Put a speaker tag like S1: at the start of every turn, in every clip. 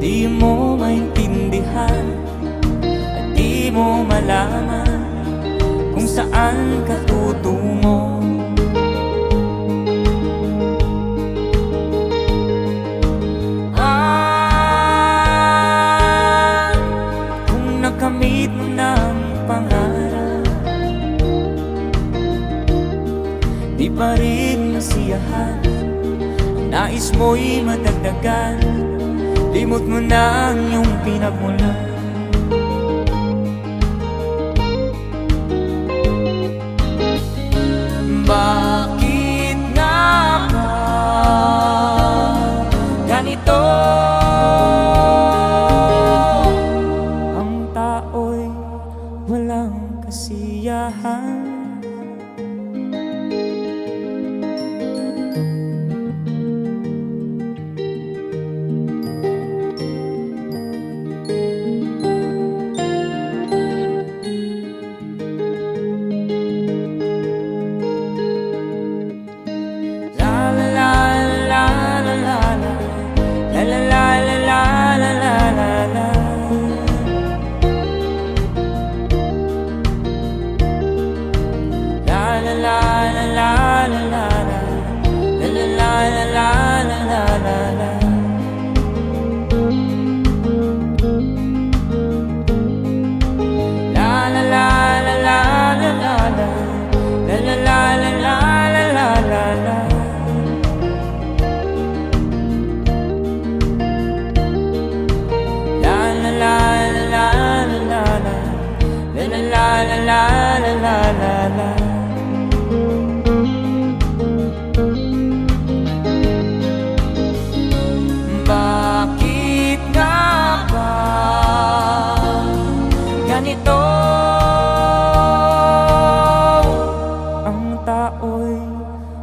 S1: Di mo maintindihan at di mo malaman kung saan ka tutungo. Kung nakamit mo ng pangarap, di pa rin nasiyahan, nais mo'y madagdagan, limot mo na ang iyong pinagmulan. Bakit nga ba ganito? Ang tao'y walang kasiyahan. Bakit nga ba ganito? Ang tao'y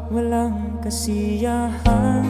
S1: walang kasiyahan.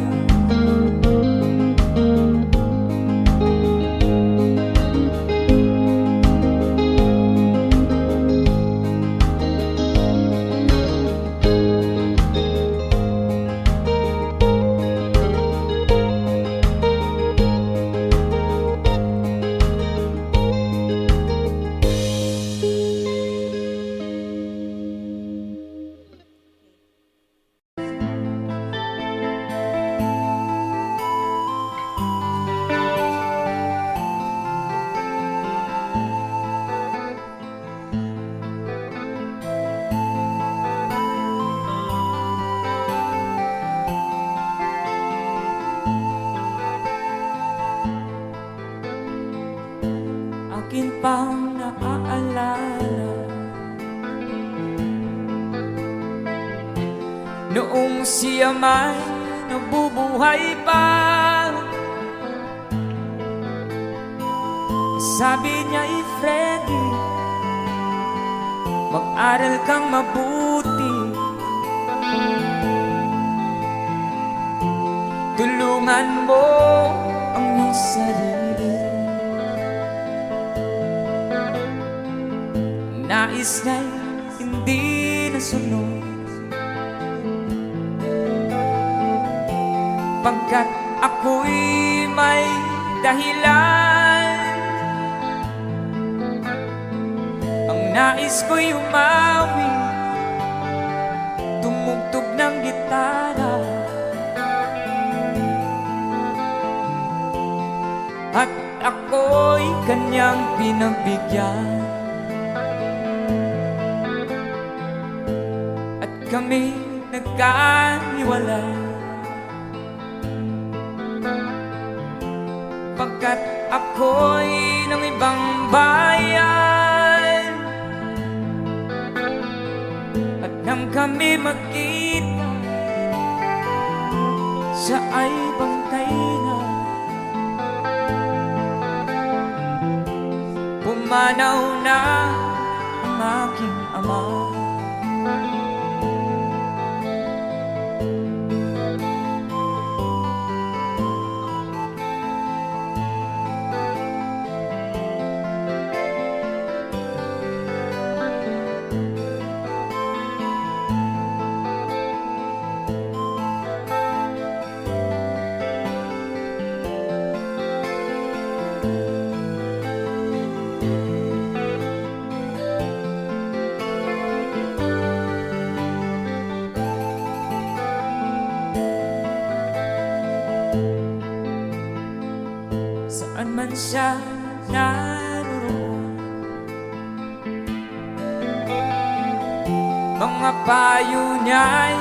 S1: Akin pang naaalala noong siya may nabubuhay pa. Sabi niya, Freddy, mag-aral kang mabuti, tulungan mo ang iyong sarili. Nais na'y hindi nasunod, pagkat ako'y may dahilan. Ang nais ko'y umawi, tumugtog ng gitara, at ako'y kanyang pinagbigyan. Kami nagkahiwalay, pagkat ako'y ng ibang bayan. At nang kami magkita, siya ay bangkay na. Pumanaw na ang aking ama. Saan man siya naroon, mga payo niya'y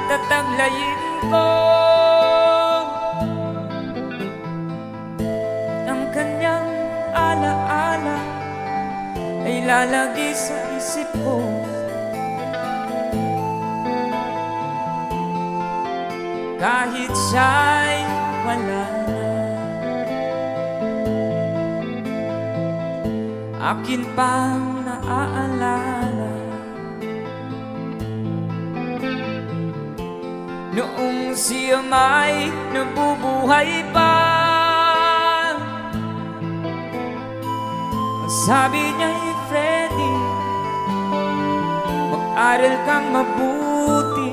S1: tataglayin ko. Ang kanyang alaala ay lalagi sa isip ko. Kahit siya'y wala na, akin pang naaalala noong siya may nabubuhay pa. Sabi niya, Freddy, mag-aral kang mabuti,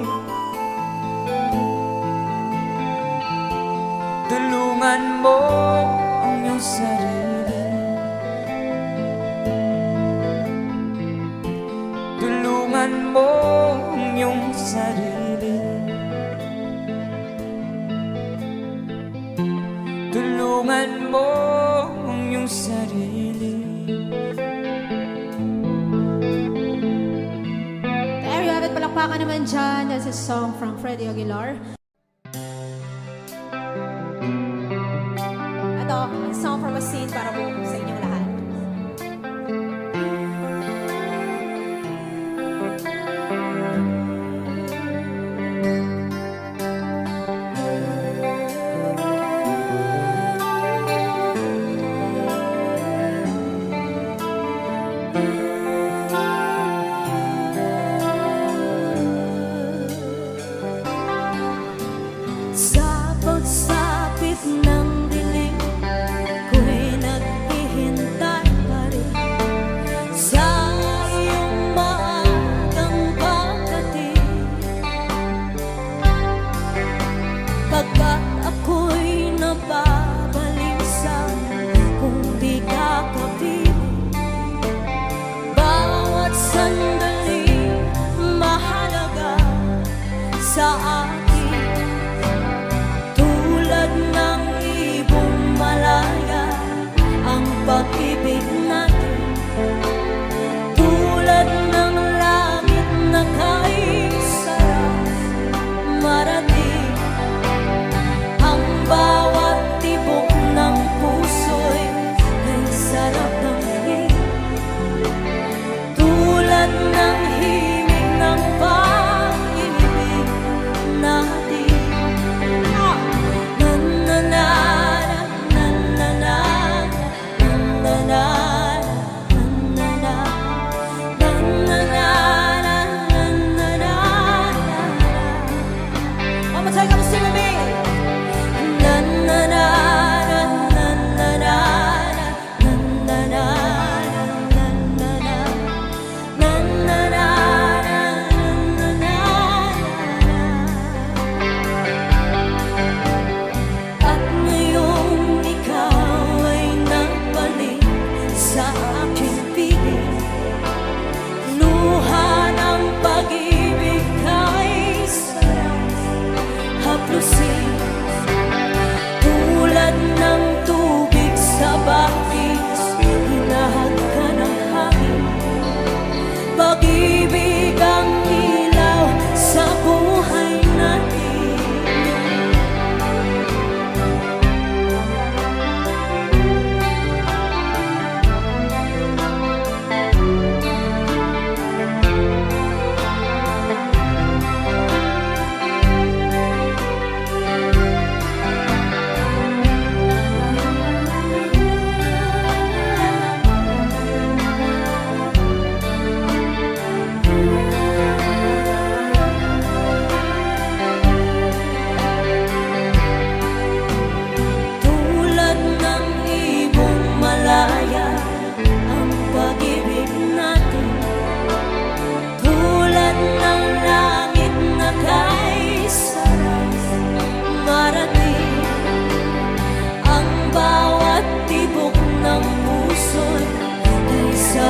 S1: tulungan mo ang iyong sarili, tulungan mo ang iyong sarili, tulungan mo ang iyong sarili.
S2: There you have it, palakpakan naman dyan. That's a song from Freddie Aguilar. Ito, a song from a scene para po sa inyong lahat.
S3: Sa pagsapit ng dilim, ko'y naghihintay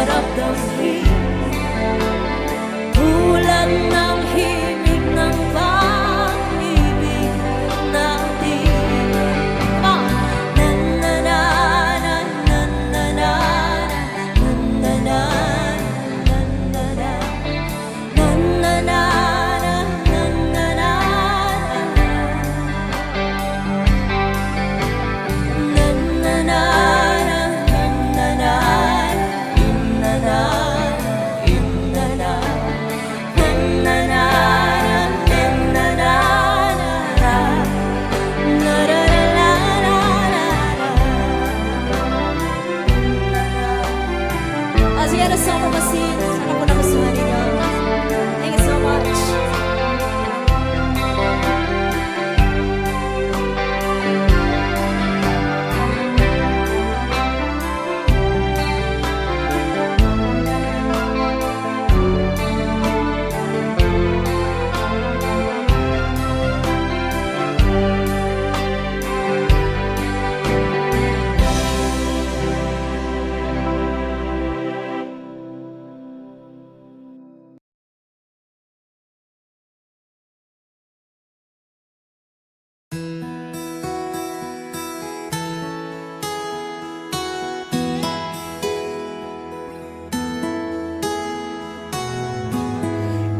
S3: sarap damhin, tulad ng himig ng pag-ibig natin. Na na na na na na na na na na na Asiana song from Asin. Sana po nagustuhan ninyo. Thank you so much.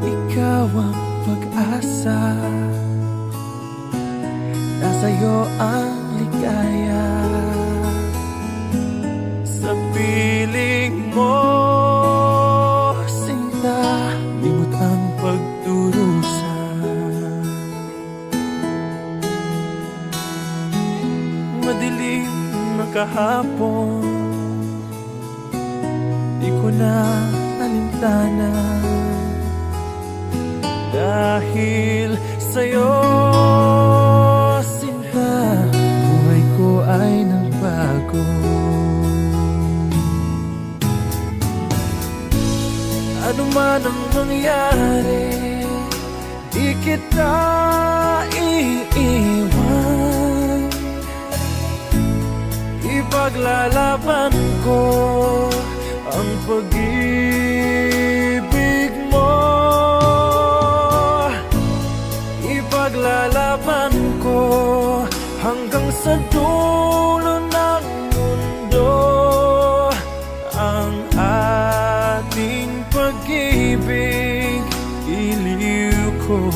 S4: Ikaw ang pag-asa, nasa'yo ang ligaya. Sa piling mo, sinta, limot ang pagdurusa. Madilim na kahapon, di ko na alintana. Dahil sa'yo, sinta, buhay ko ay nagbago. Ano man ang mangyari, di kita iiwan. Ipaglalaban ko ang pag-ibig mo. Ipaglalaban ko hanggang sa dulo ng mundo ang ating pag-ibig, iliw ko.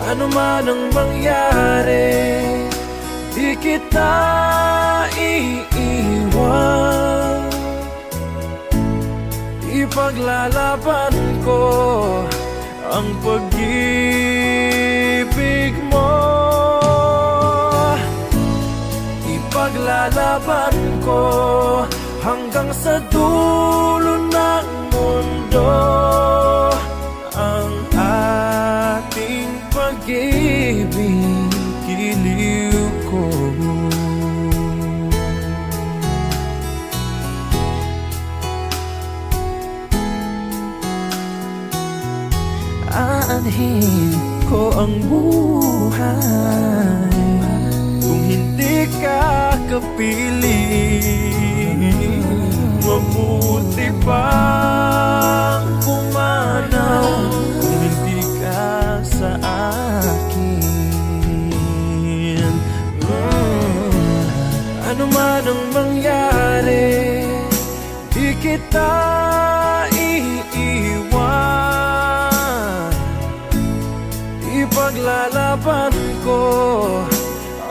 S4: Ano man ang mangyari, di kita iiwan. Ipaglalaban ko ang pag-ibig mo. Ipaglalaban ko hanggang sa dulo ng mundo ang ating pag-ibig, iliw ko. Aanhin ko ang buhay kung hindi ka kapiling. Mabuti pang pumanaw kung hindi ka sa akin. Ano man ang mangyari, di kita iiwan. Ipaglalaban ko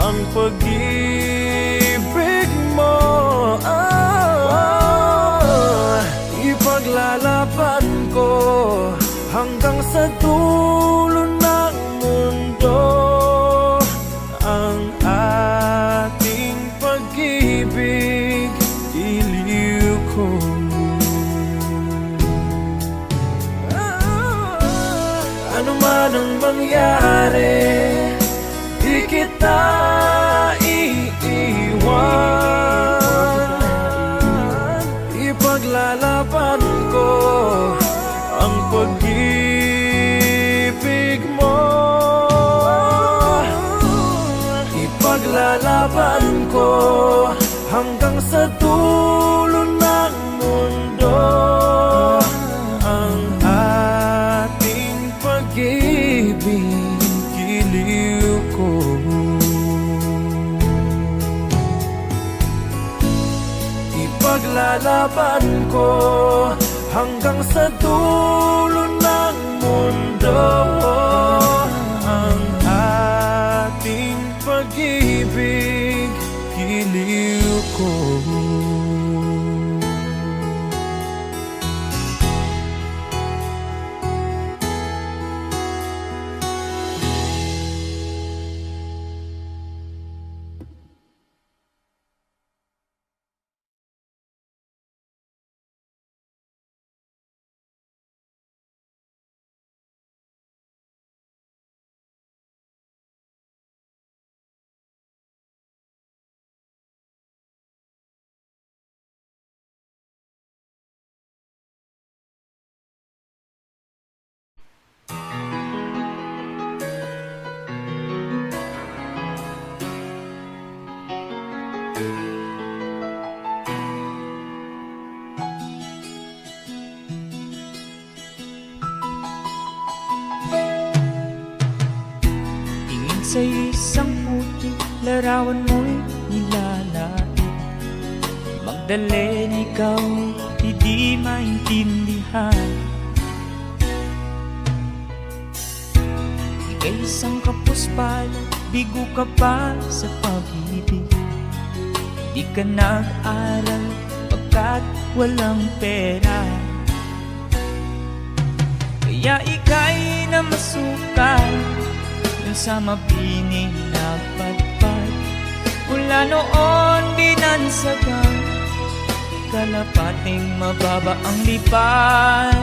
S4: ang pag-ibig mo. Ipaglalaban ko hanggang sa dulo ng mundo ang ating pag-ibig, iliw ko. Ano man ang mangyari, di kita iiwan. Ipaglalaban ko ang pag-ibig mo. Ipaglalaban Ipaglalaban ko hanggang sa dulo ng mundo ang ating pag-ibig, giliw ko. Ipaglalaban ko hanggang sa dulo ng mundo ang ating pag-ibig, giliw ko.
S1: Tingin sa isang puting larawan mo'y nilalait. Magdalena, ikaw hindi maintindihan. Ika'y isang kapuspala, bigo ka pa sa pag-ibig. Di ka nag-aral pagkat walang pera. Kaya ika'y namasukal dun sa mabining na padpad. Mula noon binansagan, kalapating mababa ang lipad.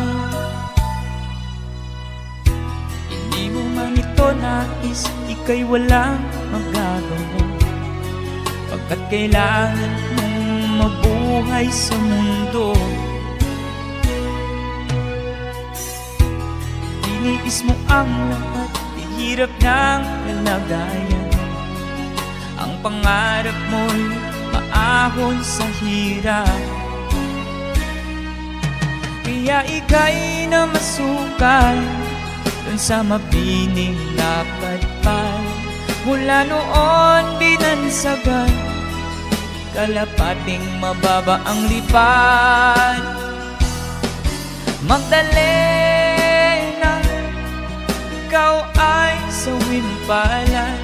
S1: Hindi mo man ito nais, ika'y walang magagawa, pagkat kailangan mong mabuhay sa mundo. Iniis mo ang lahat, hirap ng kalagayan. Ang pangarap mo'y maahon sa hirap. Kaya ika'y namasukal dun sa mabining na padpad. Mula noon binansagan, kalapating mababa ang lipad. Magdalena, ikaw ay sawimpalan.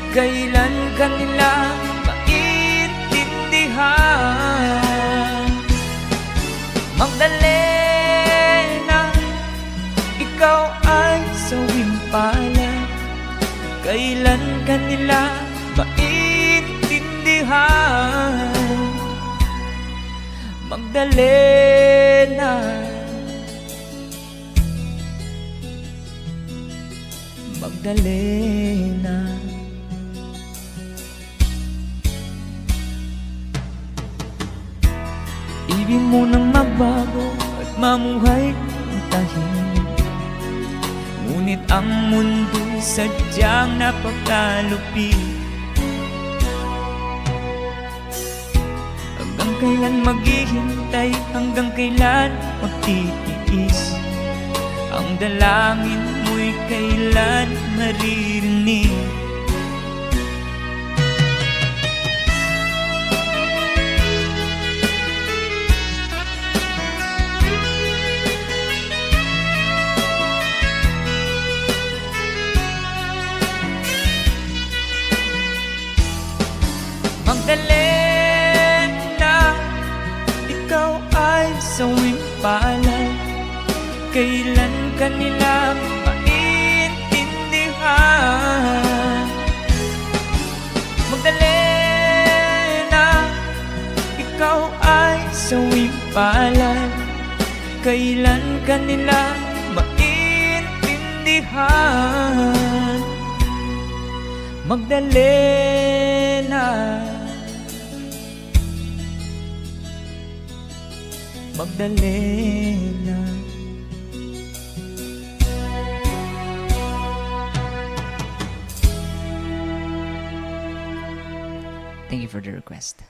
S1: Kailan ka nila maintindihan? Magdalena, ikaw ay sawimpalan. Kailan ka nila maintindihan? Magdalena, Magdalena. Ibig mo nang magbago at mamuhay ng tahimik, ngunit ang mundo'y sadyang napakalupit. Hanggang kailan maghihintay, hanggang kailan magtitiis? Ang dalangin mo'y kailan maririnig? Magdalena, ikaw ay sawimpalan. Kailan ka nila maintindihan? Magdalena, ikaw ay sawimpalan. Kailan ka nila maintindihan? Magdalena, Magdalena. Thank you for the request.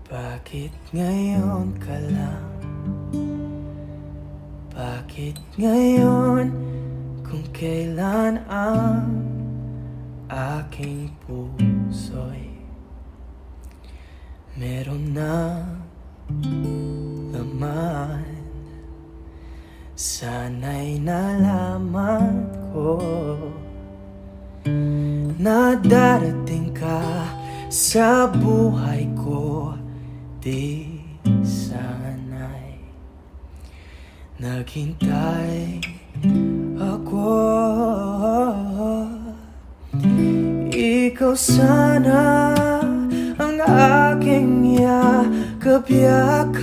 S4: Bakit ngayon ka lang? Bakit ngayon kung kailan ang aking puso'y meron na laman? Sana'y nalaman ko na darating ka sa buhay ko. Di sana'y naghintay ako. Ikaw sana ang aking yakap-yakap,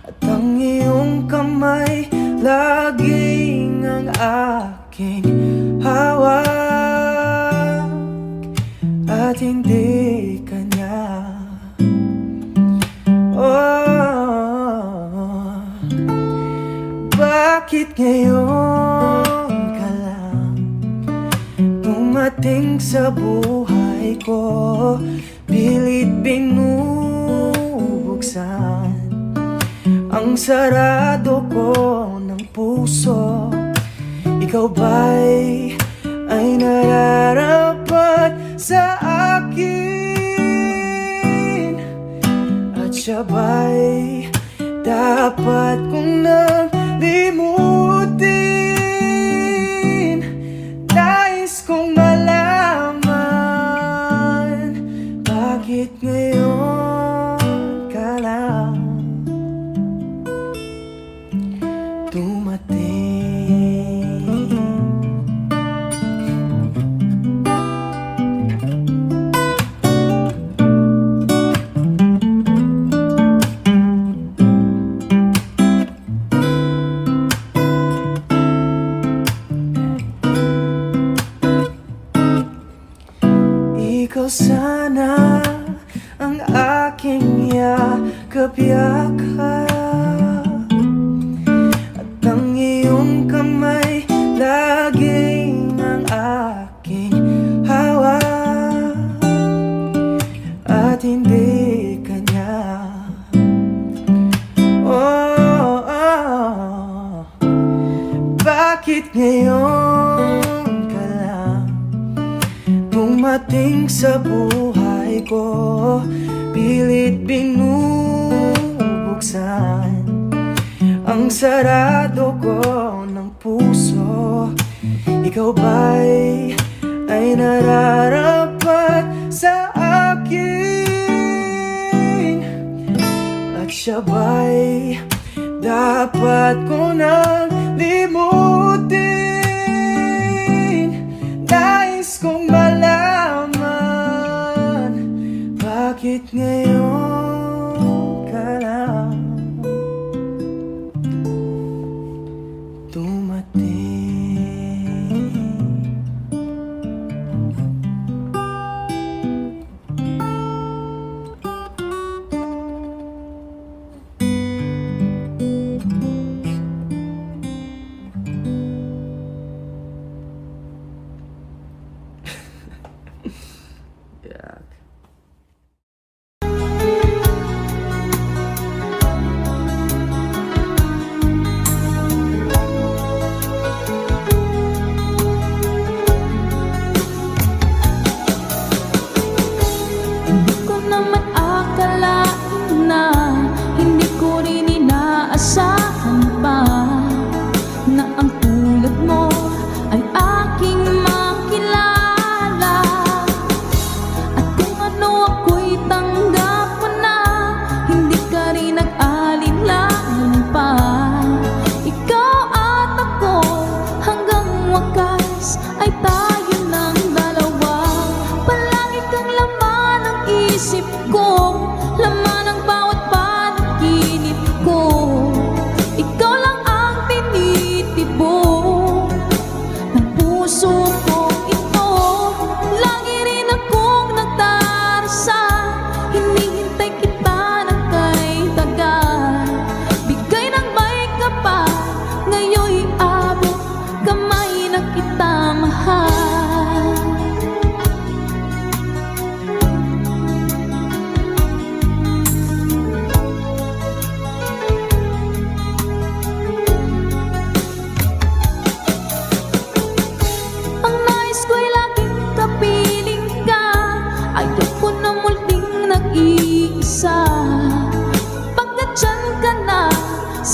S4: at ang iyong kamay laging ang aking hawak, at hindi kanya. Oh, bakit ngayon ka lang dumating sa buhay ko? Pilit binubuksan ang sarado ko ng puso. Ikaw ba'y ay nararapat sa akin? At siya ba'y dapat kong limutin? Nais kong malaman, bakit ngayon ka lang dumating? Ikaw sana ang aking yakap-yakap, at ang iyong kamay laging ang aking hawak, at hindi kanya. Oh, oh, bakit ngayon ka lang dumating sa buhay ko? Pilit binubuksan ang sarado ko ng puso. Ikaw ba'y ay nararapat sa akin? At siya ba'y dapat ko nang limutin? Nais kong malaman, bakit ngayon ka lang dumating?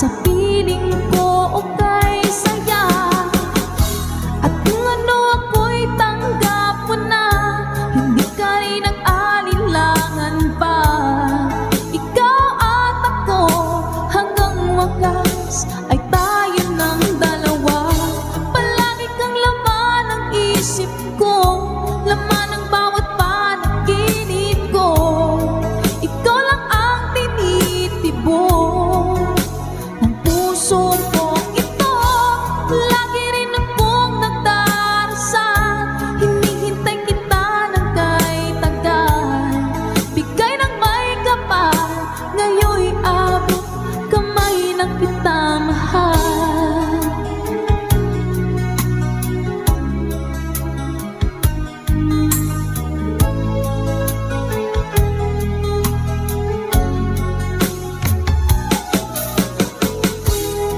S5: sa piling ko o kay saya. At kung ano ako'y tanggap mo na, hindi ka rin nag-alinlangan pa. Ikaw at ako hanggang wakas ay tayo ng dalawa. Palagi kang laman ng isip ko, laman ng bawat panaginip ko. Ikaw lang ang tinitibok ng puso ko ito. Lagi rin akong nagdarasal, hinihintay kita ng kay tagal. Bigay ng may kapal, ngayon'y abot kamay ng kita mahal.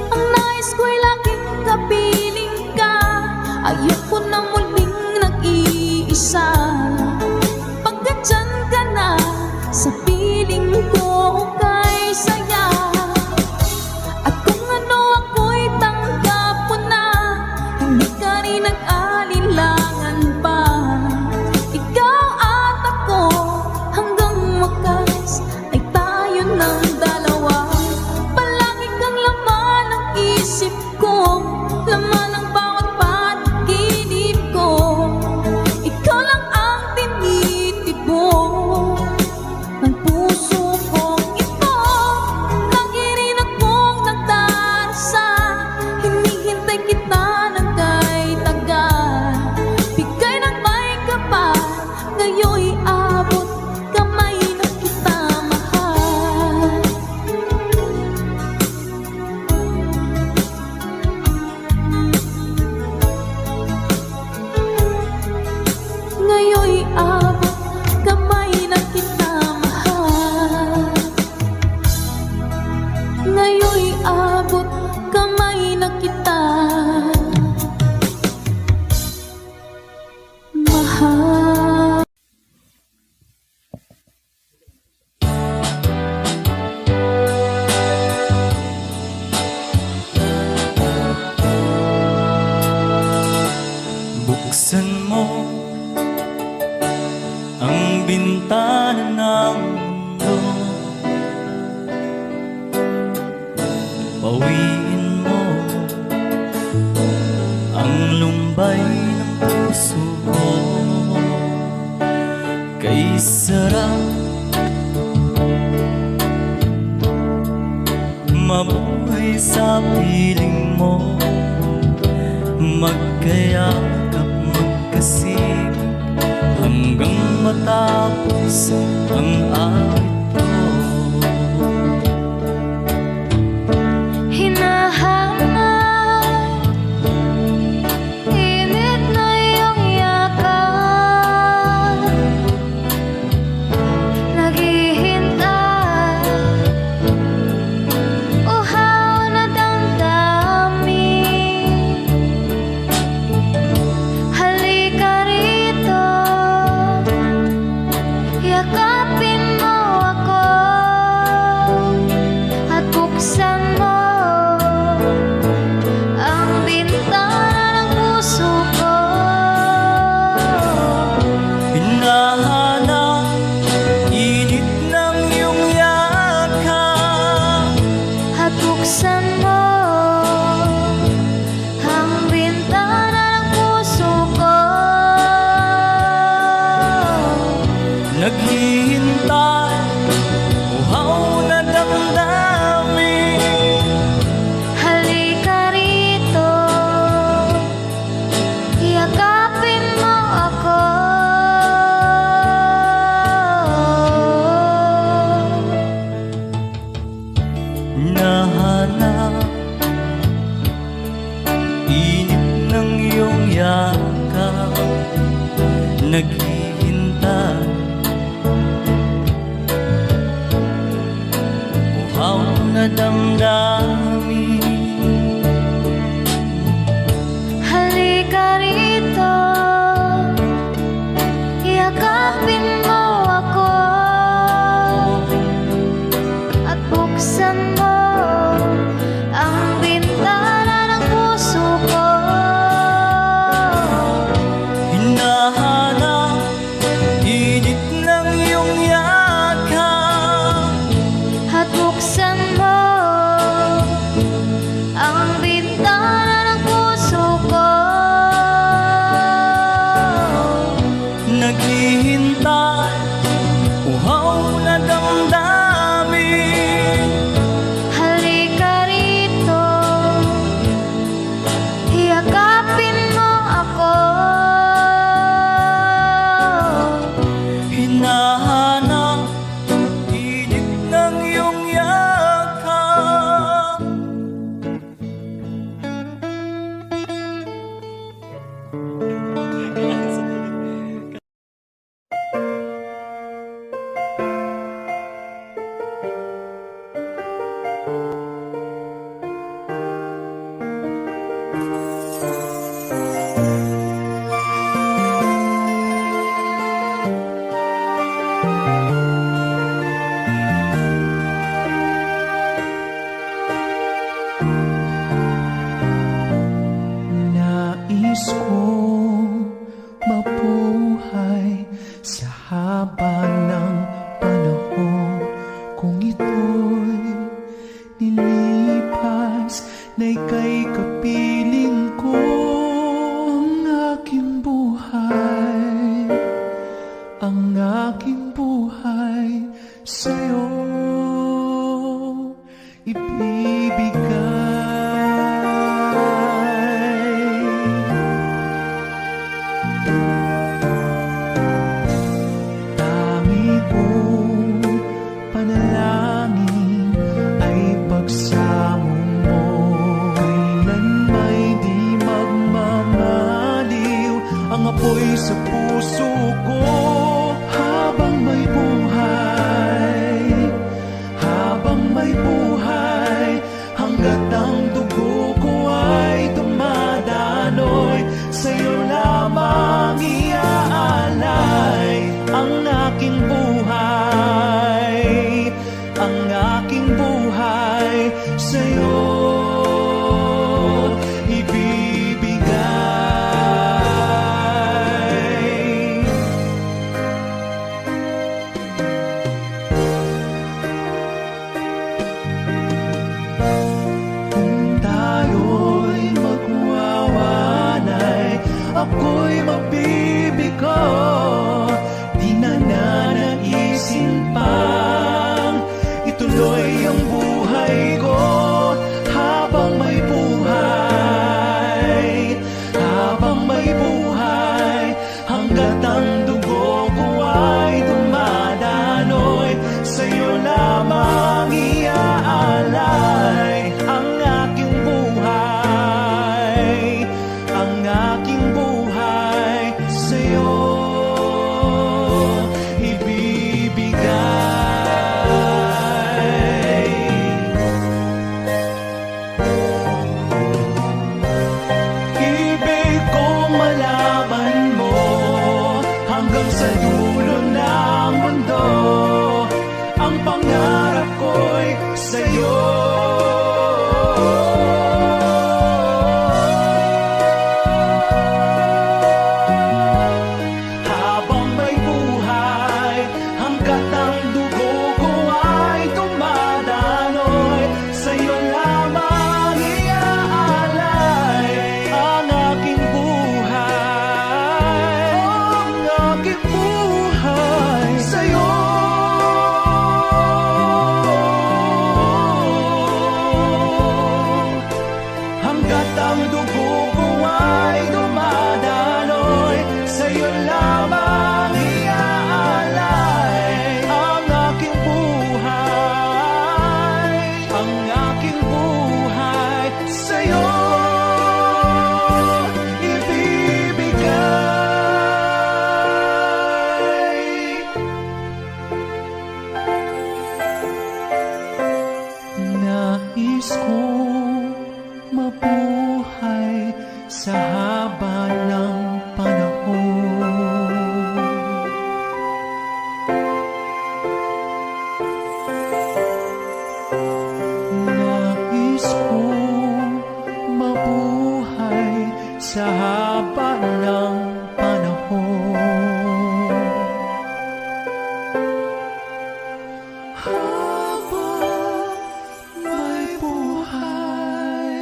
S5: Ang nais ko'y laging kapiling ka, ayoko na muling nag-iisa. Pagkat dyan ka na sa piling ko o kay saya. At kung ano ako'y tanggap mo na, hindi ka rin nag-alinlangan pa. Ikaw at ako hanggang wakas ay tayo ng dalawa. Palagi kang laman ng isip ko, laman ng bawat panaginip ko. Ikaw lang ang tinitibok ng puso ko ito. Lagi rin akong nagdarasal, hinihintay kita ng kay tagal. Bigay ng may kapal, ngayon'y abot kamay ng kita mahal. Ngayon'y abot kamay ng kita mahal. Ngayon'y abot kamay na kita mahal.
S1: Buksan mo ang bintana ng mundo, pawiin mo ang lumbay ng puso ko. Kay sarap mabuhay sa piling mo, magkayakap, magkasip hanggang matapos ang awit ko.
S5: Hinahanap, init na iyong yakap, naghihintay, uhaw na damdamin. Halika rito, yakapin mo ako at buksan mo ang bintana ng puso ko.
S1: Hinahanap, init ng iyong yakap,
S5: At buksan mo ang bintana ng puso ko.
S1: naghihintay, uhaw na damdamin.
S5: Halika rito, yakapin mo ako.
S1: Nahanap, init ng iyong yakap, naghihintay, uhaw na damdamin.
S5: Halika rito, yakapin mo ako at buksan mo
S1: na ika'y kapiling ko. Ang aking buhay, ang aking buhay sa'yo ibibigay. Tangi kong panalangin ay pagsamo mo, kailan may di magmamaliw ang apoy sa puso ko. Habang may buhay, habang may buhay, hanggat ang dugo ko ay dumadaloy, sa'yo lamang iaalay ang aking buhay, ang aking buhay sa'yo ibibigay. Kung tayo'y magwawanay, ako'y magbibigo, di na nanaisin pang ituloy ang buhay ko. Habang may buhay, habang may buhay, hanggat ang dugo ko ay dumadaloy, sa'yo lamang iaalay ang aking buhay, ang aking buhay sa'yo ibibigay. Ibig kong malaman mo hanggang sa dulo ng mundo, ang pangarap ko'y sa'yo. Habang may buhay, hanggat ang dugo ko ay dumadaloy, sa'yo lamang iaalay ang aking buhay, ang aking buhay sa'yo. Hanggat ang dugo ko ay dumadaloy, sa'yo lamang iaalay ang aking buhay, ang aking buhay sa'yo ibibigay. Nais kong mabuhay sa haba ng panahon. Nais kong mabuhay sa haba ng panahon. Habang may buhay.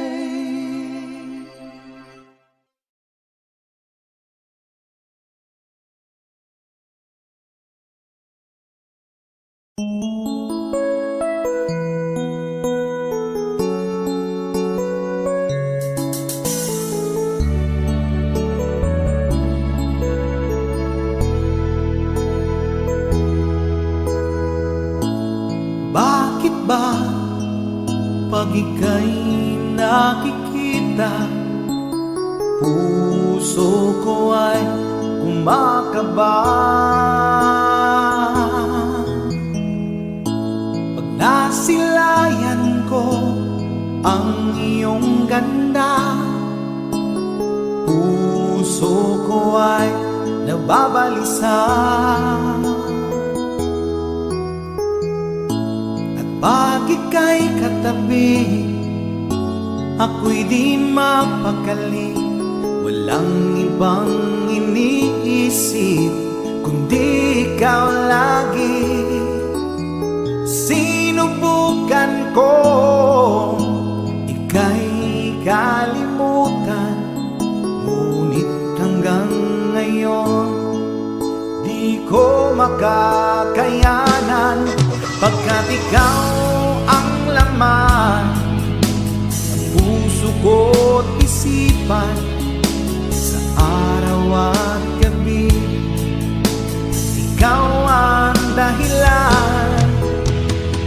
S1: Bakit ba pag ika'y nakikita, puso ko ay kumakaba? Pag nasilayan ko ang iyong ganda, puso ko ay nababalisa. Pag ika'y katabi, ako'y di mapakali. Walang ibang iniisip kundi ikaw lagi. Sinubukan ko, ika'y
S4: kalimutan. Ngunit hanggang ngayon di ko makakayanan, pagkat ikaw ang laman ng puso ko't isipan. Sa araw at gabi, ikaw ang dahilan.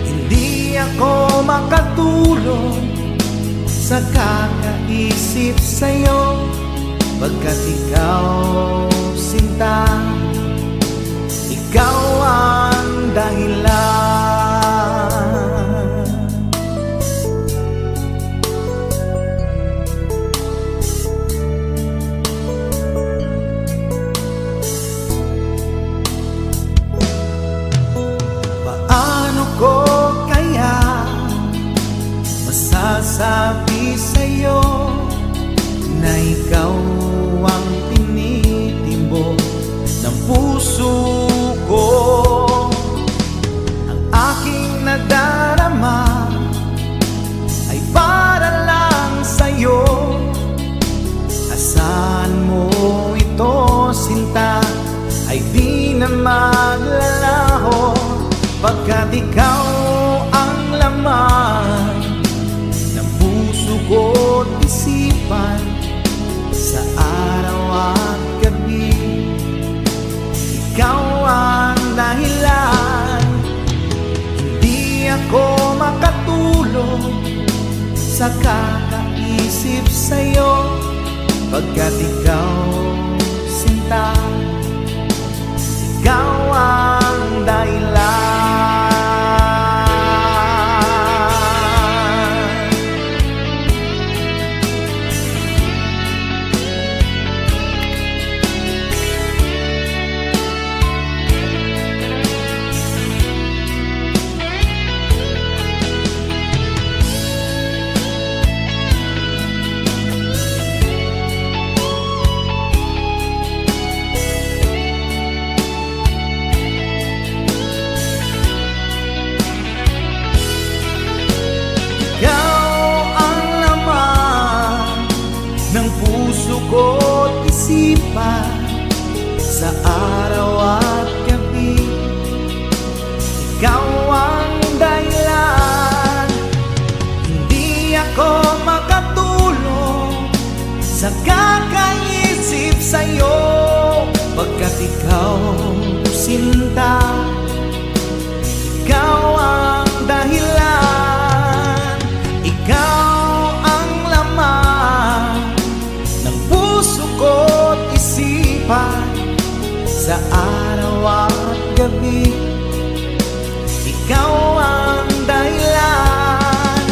S4: Hindi ako makatulog sa kakaisip sa'yo, pagkat ikaw, sinta, ikaw ang dahilan. Paano ko kaya masasabi sa'yo na ikaw ang tinitimbok ng puso ko? Ang aking nadarama ay para lang sa'yo. Asahan mo ito, sinta, ay di na maglalaho, pagkat ikaw ang laman ng puso ko't isipan. Sa araw at gabi, ikaw ang dahilan. Hindi ako makatulog sa kakaisip sa'yo, pagkat ikaw, sinta, ikaw ang dahilan. Ko't isipan sa araw at gabi, ikaw ang dahilan. Hindi ako makatulog sa kakaisip sa'yo, pagkat ikaw, sinta, ikaw ang dahilan. Ikaw ang laman ng puso ko't isipan. Sa araw at gabi, ikaw ang dahilan.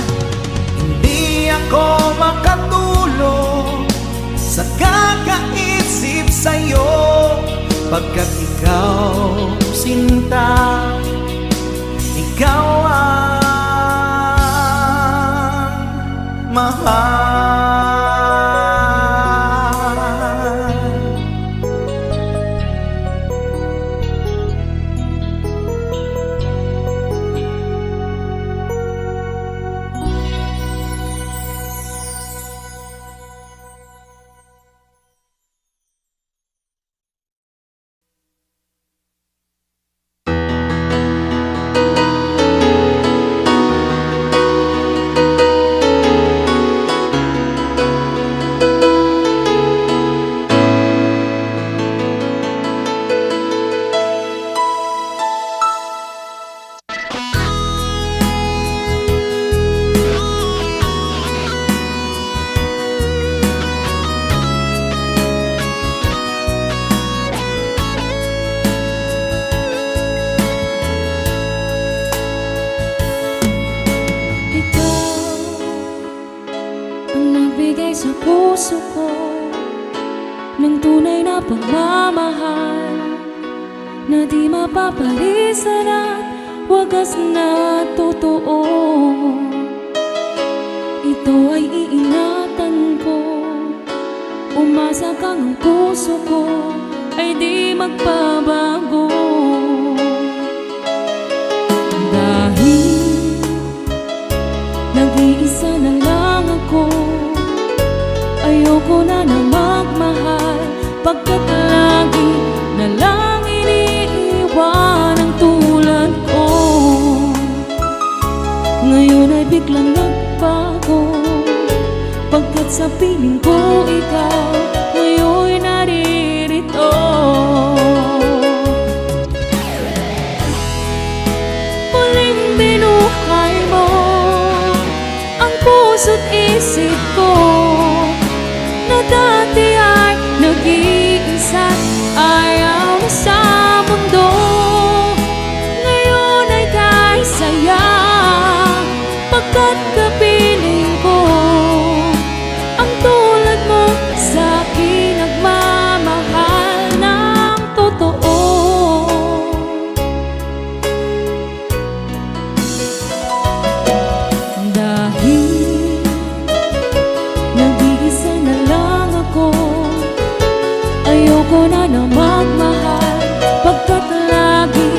S4: Hindi ako makatulog sa kakaisip sa'yo, pagkat ikaw, sinta, ikaw ang mahal.
S5: Sa puso ko ng tunay na pagmamahal na di mapapalisan at wagas na totoo. Ito ay iingatan ko, umasa kang ang puso ko ay di magbabago. Dahil nag-iisa na lang ako, Ayoko na na magmahal, pagkat lagi na lang iniiwan ang tulad ko. Ngayon ay biglang nagbago, pagkat sa piling ko ikaw ngayon'y naririto. Muling binuhay mo ang puso't isip ko, na dati ay nag-iisa't ayaw na sa mundo. Ngayon ay kay saya, pagkat kapiling ko ang tulad mo sa akin nagmamahal ng totoo. Dahil nag-iisa na lang ako, ayoko na na magmahal, pagkat lagi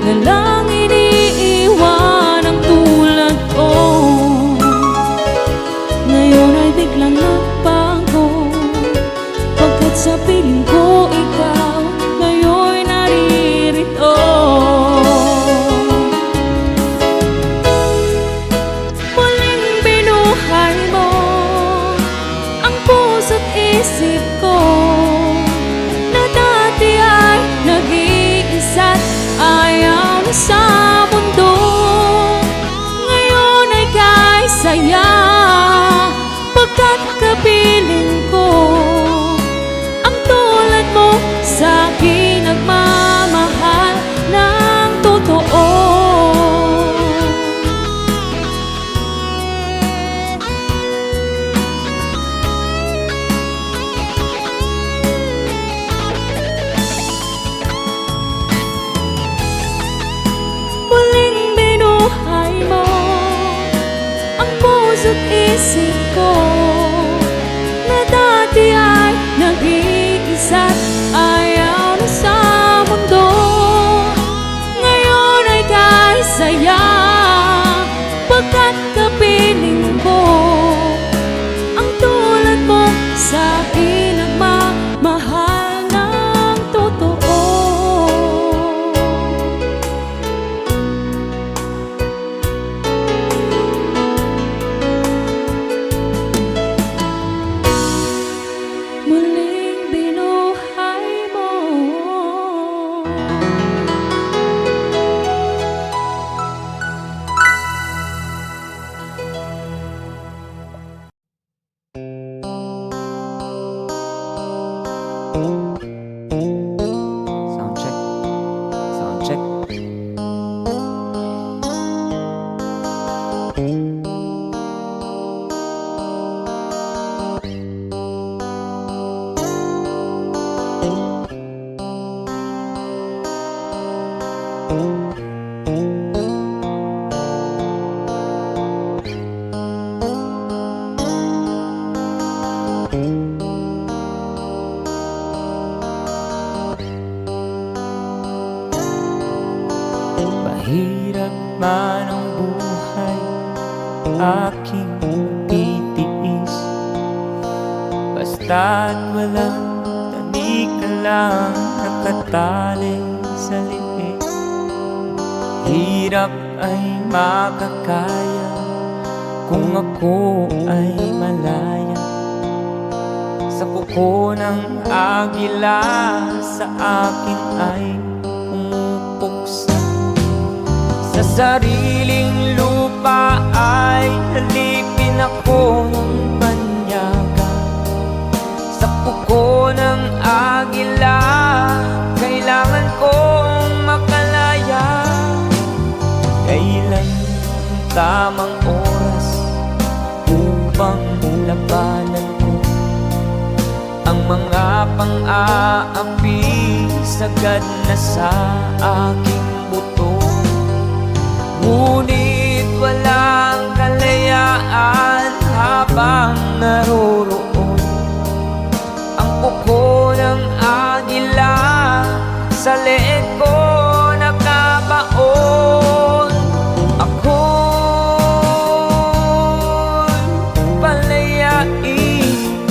S5: na lang iniiwan ang tulad ko. Ngayon ay biglang nagbago, pagkat sa piling ko ikaw ngayon'y naririto. Muling binuhay mo ang puso't isip ko, na dati ay nag-iisa't ayaw na sa mundo. Ngayon ay kay saya, pagkat kapiling ko ang tulad mo sa akin nagmamahal ng totoo. Muling binuhay mo ang puso't isip ko, na dati ay nag-iisa't ayaw na sa mundo. Ngayon ay kay saya, pagkat kapiling ko ang tulad mo sa akin nagmamahal ng totoo. Muling binuhay mo.
S4: Sound check. Sound check. Mahirap man ang buhay, aking titiis, basta't walang tanik ka lang nakatali sa liit. Hirap ay makakaya kung ako ay malaya sa kuko ng agila, sa akin ay pumupuksa. Sa sariling lupa ay halipin ako ng banyaga. Sa kuko ng agila, kailangan kong makalaya. Kailan ang tamang oras upang labanan ko ang mga pang-aapi sagad na sa aking buto. Ngunit walang kalayaan habang naroroon ang kuko ng agila sa leeg ko nakabaon. Ako'y palayain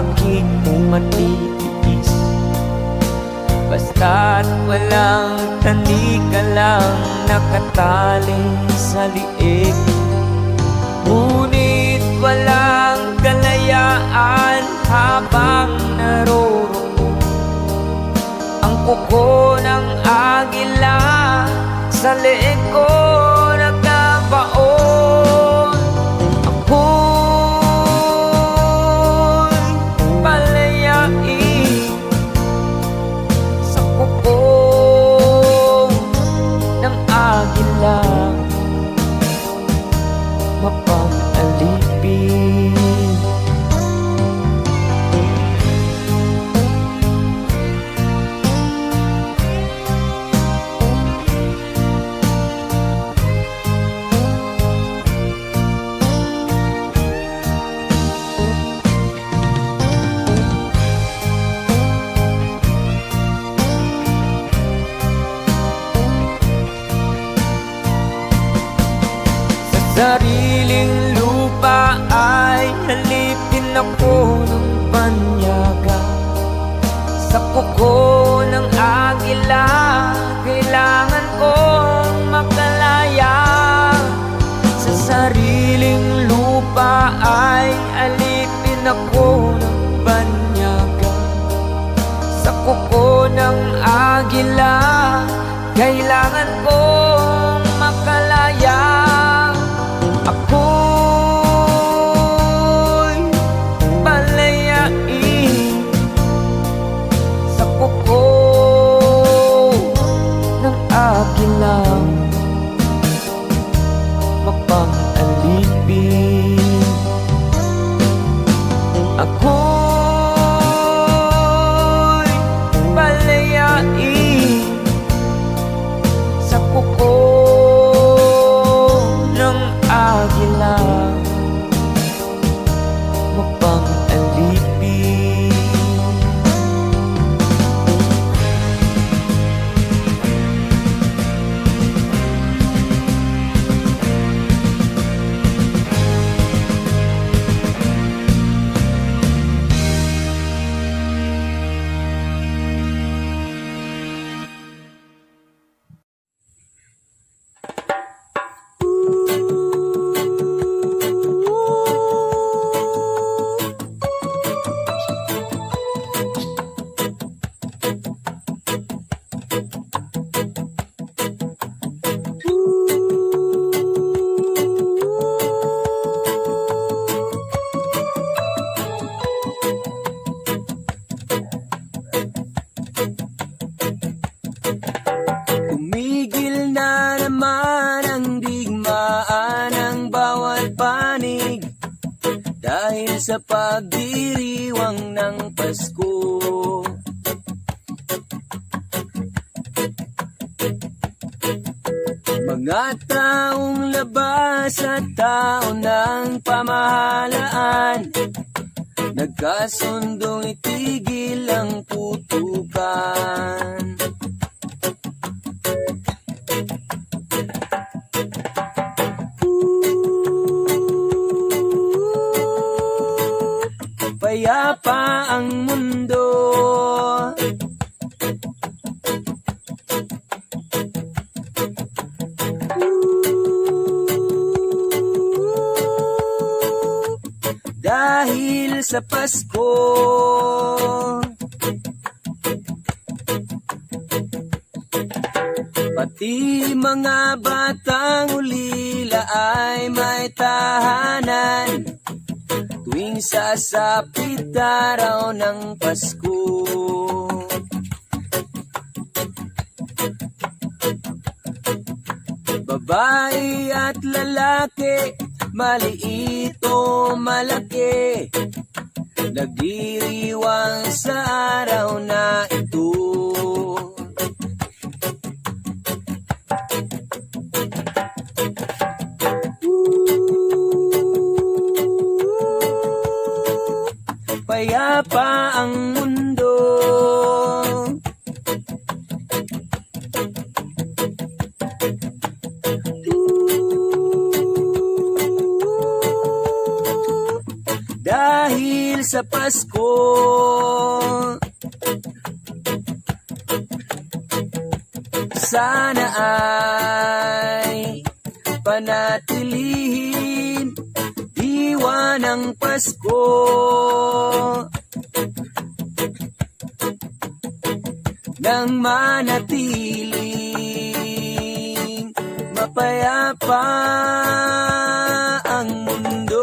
S6: bakit mo matitiis? Basta't walang tanik ka lang nakatali sa liig. Ngunit walang kalayaan habang naroroon ang kuko ng agila sa leeg ko nagkabaon. Ako'y palayain sa kuko ng agila, mapang-alipin. Sariling lupa ay halipin ako ng banyaga. Sa kuko ng agila, kailangan kong makalaya. Sa sariling lupa ay alipin ako ng banyaga. Sa kuko ng agila, kailangan kong makalaya. Ako'y palayain sa kuko ng agila, mapang-alipin. Ako'y palayain sa kuko ng agila, mapang-alipin. Tumigil na naman ang digmaan ng bawat panig dahil sa pagdiriwang ng Pasko. Mga taong labas at tao ng pamahalaan, nagkasundong itigil ang putukan. Payapa ang mundo, dahil sa Pasko. Pati mga batang ulila ay may tahanan tuwing sasapit araw ng Pasko. Babae at lalaki, maliit o malaki, nagdiriwang sa araw na ito. Payapa ang mundo, dahil sa Pasko, sana ay panatilihin diwa ng Pasko. Nang manatiling mapayapa ang mundo.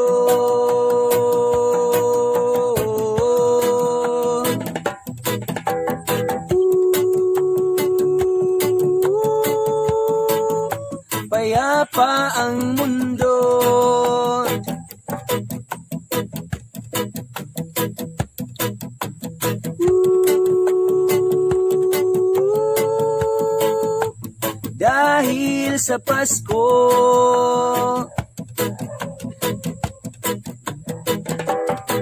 S6: Payapa ang mundo. Dahil sa Pasko,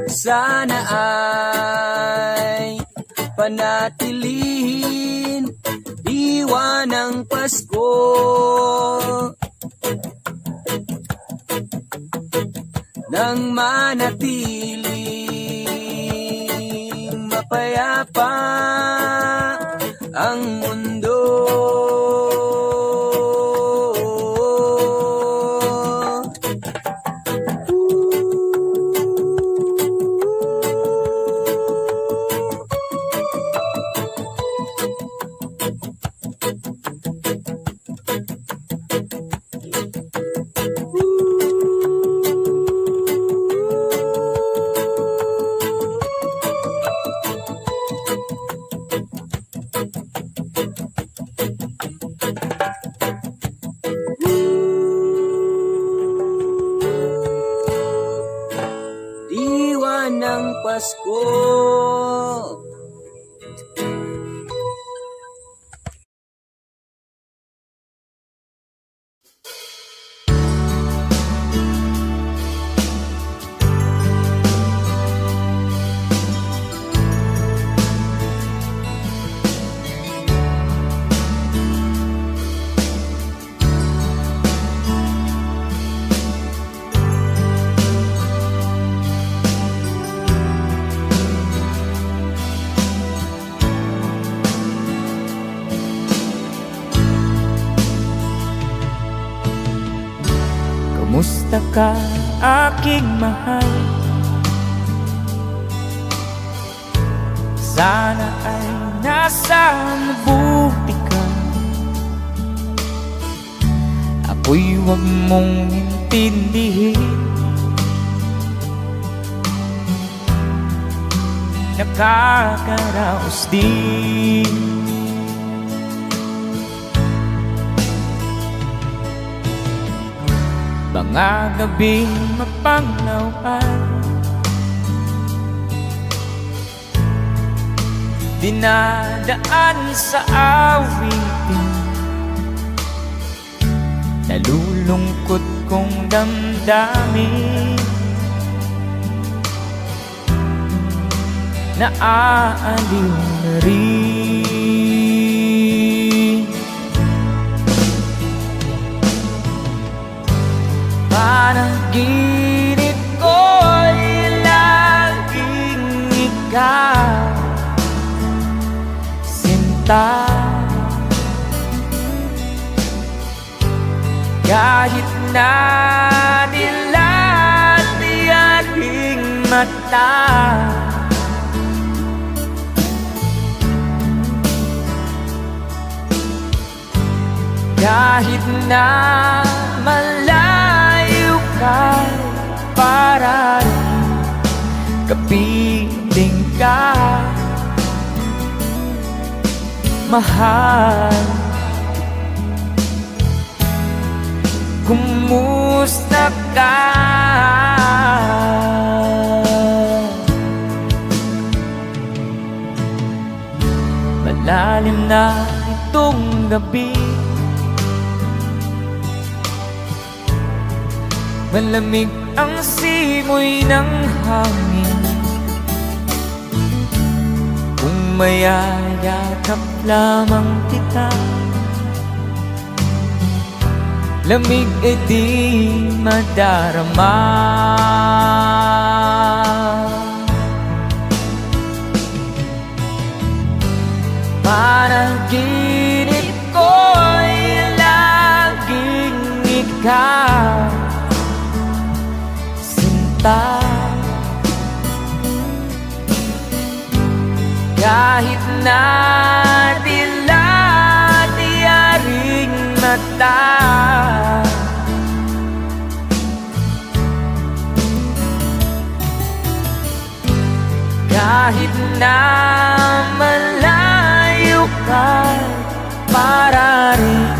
S6: sana ay panatilihin diwa ng Pasko. Nang manatiling mapayapa ang mundo. Diwa ng Pasko.
S4: Kumusta ka, aking mahal? Sana ay nasa mabuti ka. Ako'y huwag mong intindihin. Nakakaraos din. Mga gabing mapanglawan, dinadaan sa awitin, nalulungkot kong damdamin, naaaliw na rin. Panaginip ko'y laging ikaw, sinta. Kahit na nilati aking mata, kahit na malayo ka, para kapiling ka, mahal. Kumusta ka? Malalim na itong gabi, malamig ang simoy ng hangin. Kung mayayakap lamang kita, lamig e di madarama.
S6: kahit na tila-tiyaring mata. Kahit na malayo ka, para rin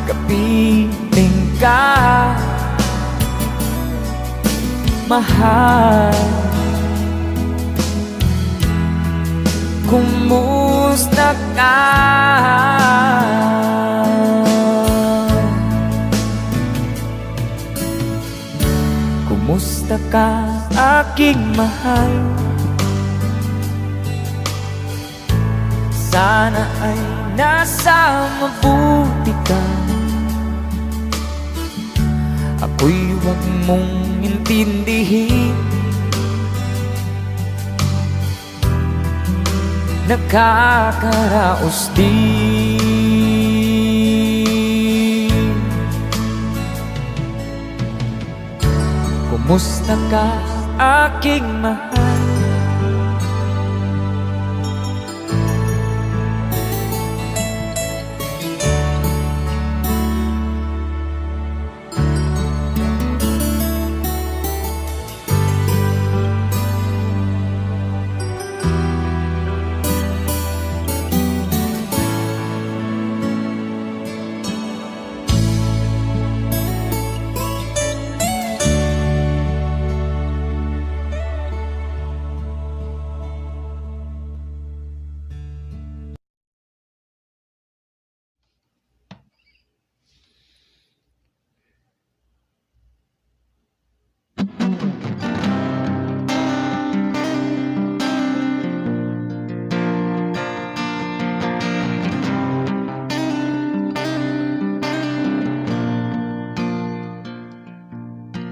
S6: kapiling ka, mahal. Kumusta ka? Kumusta ka, aking mahal? Sana ay nasa mabuti ka. Ako'y huwag mong intindihin, nakakaraos din. Kumusta ka, aking mahal?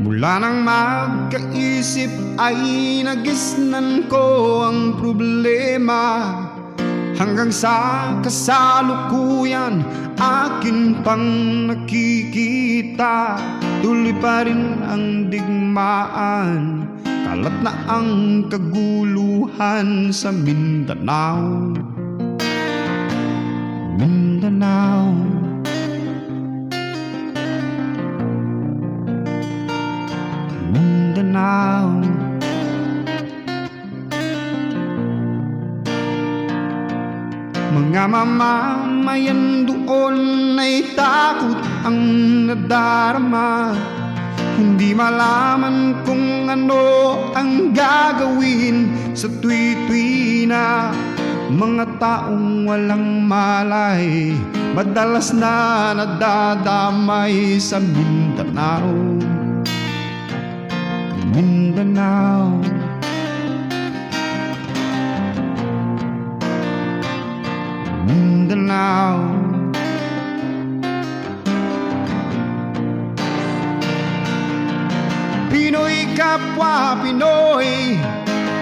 S7: Mula nang magkaisip ay nagisnan ko ang problema, hanggang sa kasalukuyan akin pang nakikita. Tuloy pa rin ang digmaan, kalat na ang kaguluhan sa Mindanao. Mindanao, Mindanao. Mga mamamayan doon ay takot ang nadarama, hindi malaman kung ano ang gagawin sa tuwi-tuwi na. Mga taong walang malay, madalas na nadadamay sa Mindanao. Mindanao, Mindanao. Pinoy kapwa Pinoy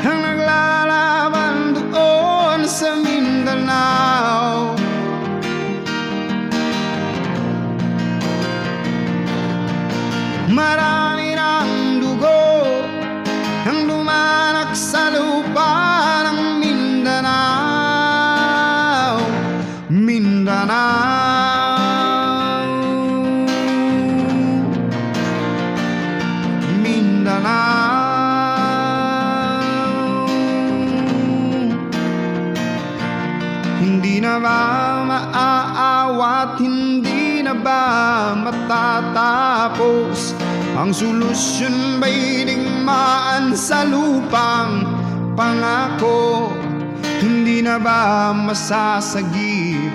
S7: ang naglalaban doon sa Mindanao. Marami ng dugo ang lumanak sa lupa ng Mindanao. Mindanao, Mindanao. Hindi na ba maaawat, hindi na ba matatapos? Ang solusyon ba'y digmaan sa lupang pangako? Hindi na ba masasagip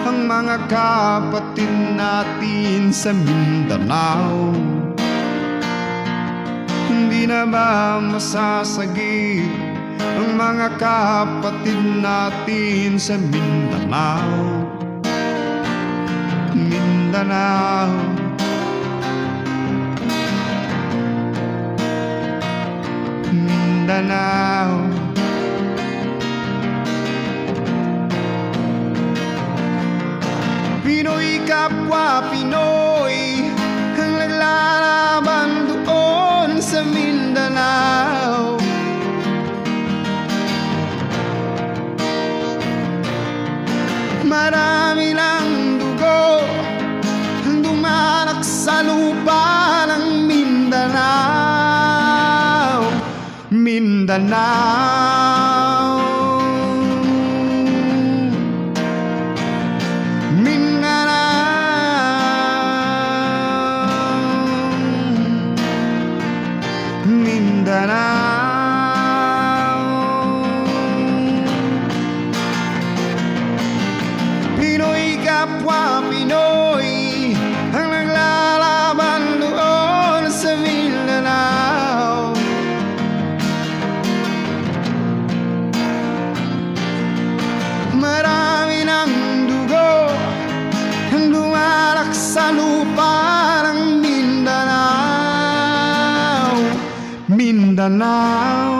S7: ang mga kapatid natin sa Mindanao? Hindi na ba masasagip ang mga kapatid natin sa Mindanao? Mindanao, Mindanao. Pinoy kapwa Pinoy ang naglalaban doon sa Mindanao. Mindanao, Mindanao, Mindanao. Pinoy kapwa Pinoy ang naglalaban doon sa Mindanao. Marami ng dugo ang lumalak sa lupa ng Mindanao, Mindanao.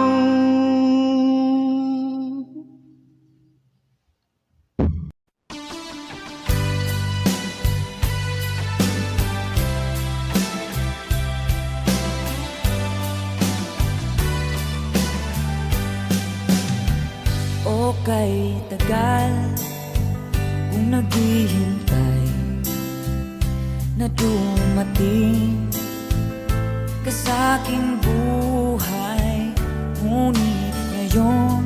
S6: O kay tagal kung naghihintay na dumating ka sa aking buhay, ngunit ngayon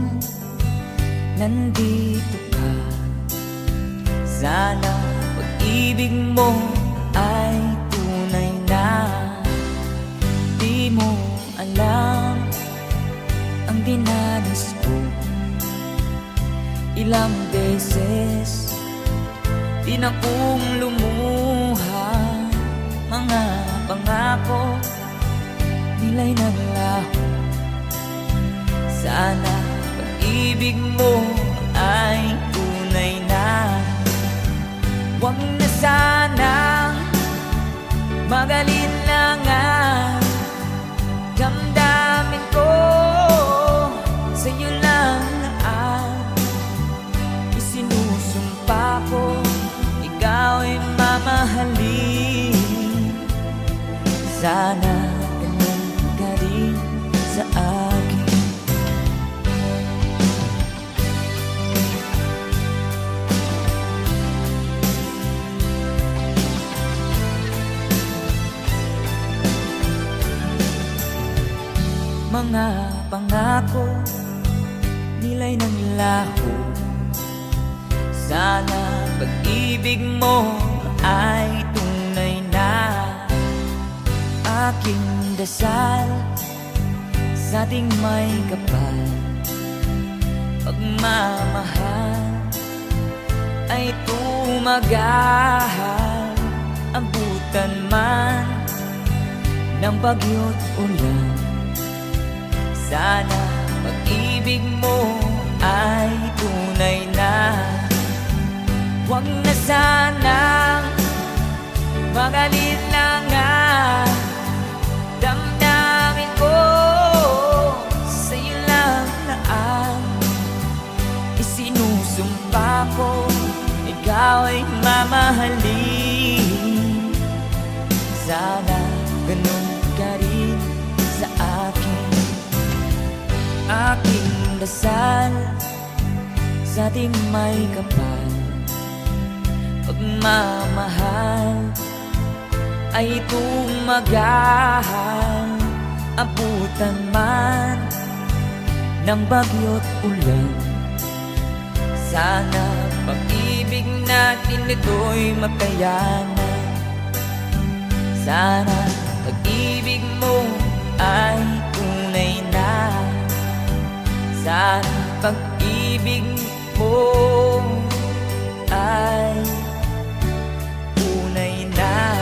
S6: nandito ka. Sana pag-ibig mo ay tunay na. Di mo alam ang dinanas ko. Ilang beses din akong lumuha, mga pangako nila'y naglaho. Sana pag-ibig mo ay tunay na. Huwag na sanang magalinlangan, damdamin ko sa'yo lang ang isinusumpa ko. Ikaw ay mamahalin, sana ganun ka rin sa akin. Mga pangako nila'y nanglaho. Sana pag-ibig mo ay tunay na. Aking dasal sa ating may kapal, pagmamahal ay tumagahal. Abutan man ng bagyo't ulan, sana pag-ibig mo ay tunay na. Huwag na sanang magalinlangan, damdamin ko sa'yo lang na ang isinusumpa ko. Ikaw ay mamahalin, sana ganun ka rin sa akin. Aking dasal sa ating may kapal, pagmamahal ay tumagahal. Abutan man ng bagyo't ulan, sana pag-ibig natin ito'y makayanan. Sana pag-ibig mo ay tunay na. Sana pag-ibig mo ay tunay na.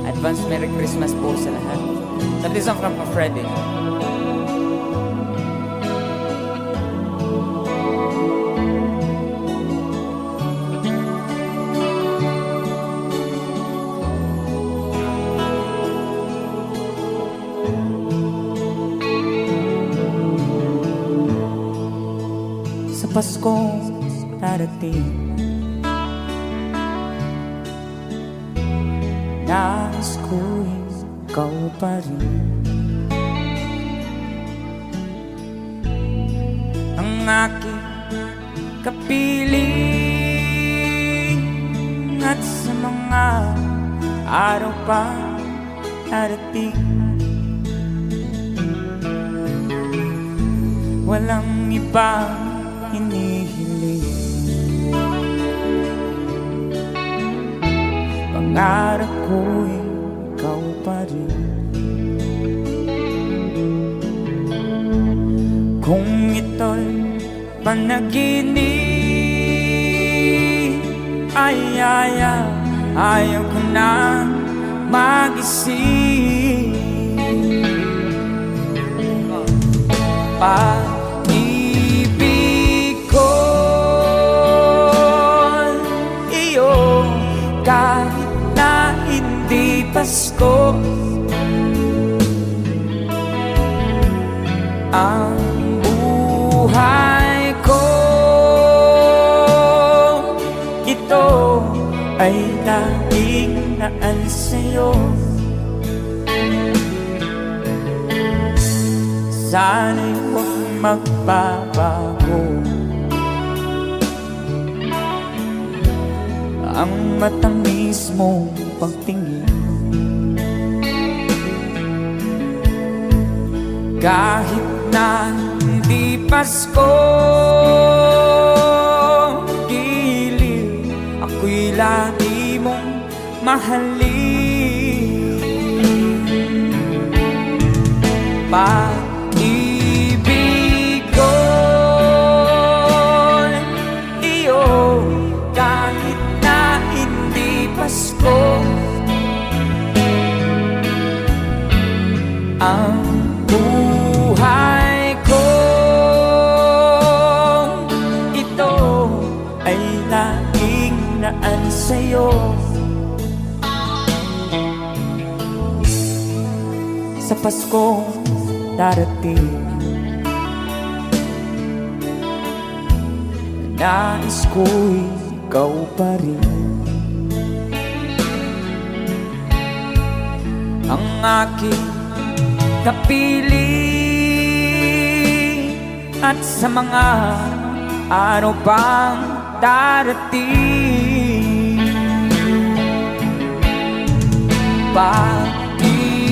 S6: Advance Merry Christmas po sa lahat. That is from Freddy. Sa Paskong darating, ikaw pa rin ang aking kapiling. At sa mga araw pa darating, walang ibang hinihiling. Pangarap ko'y ikaw pa rin. Kung ito'y panaginip, ayaw ko na mag-isip. Pag-ibig ko iyo, kahit na hindi Pasko, ang buhay ko ito ay laging naan sa'yo. Sana'y huwag magbabago ang matamis mong pagtingin. Kahit na hindi Pasko, giliw ako'y lagi mong mahalin. Pag-ibig ko iyo, kahit na hindi Pasko, ang buhay ko ito ay laging naan sa'yo. Sa Pasko darating, nais ko'y ikaw pa rin ang aking kapiling. At sa mga araw pang darating, pag-ibig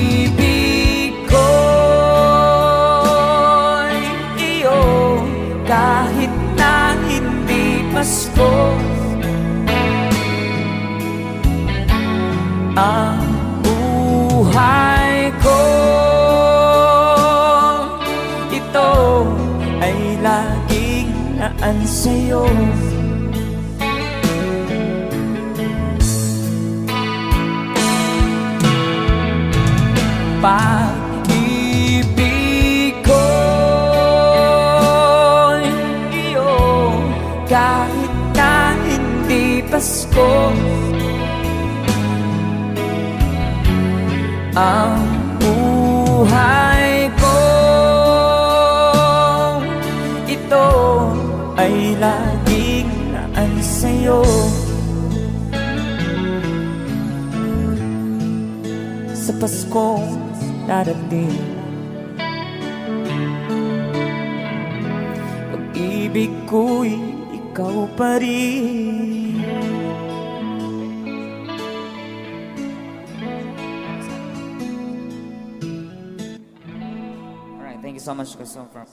S6: ko iyo, kahit na hindi Pasko, ang buhay ko ito ay laging naan sa'yo. Pag-ibig ko iyo, kahit na hindi Pasko, ang buhay ko ito ay laging naan sa'yo. Sa Pasko darating, pag-ibig ko'y ikaw pa rin. Alright, thank you so much, Christopher.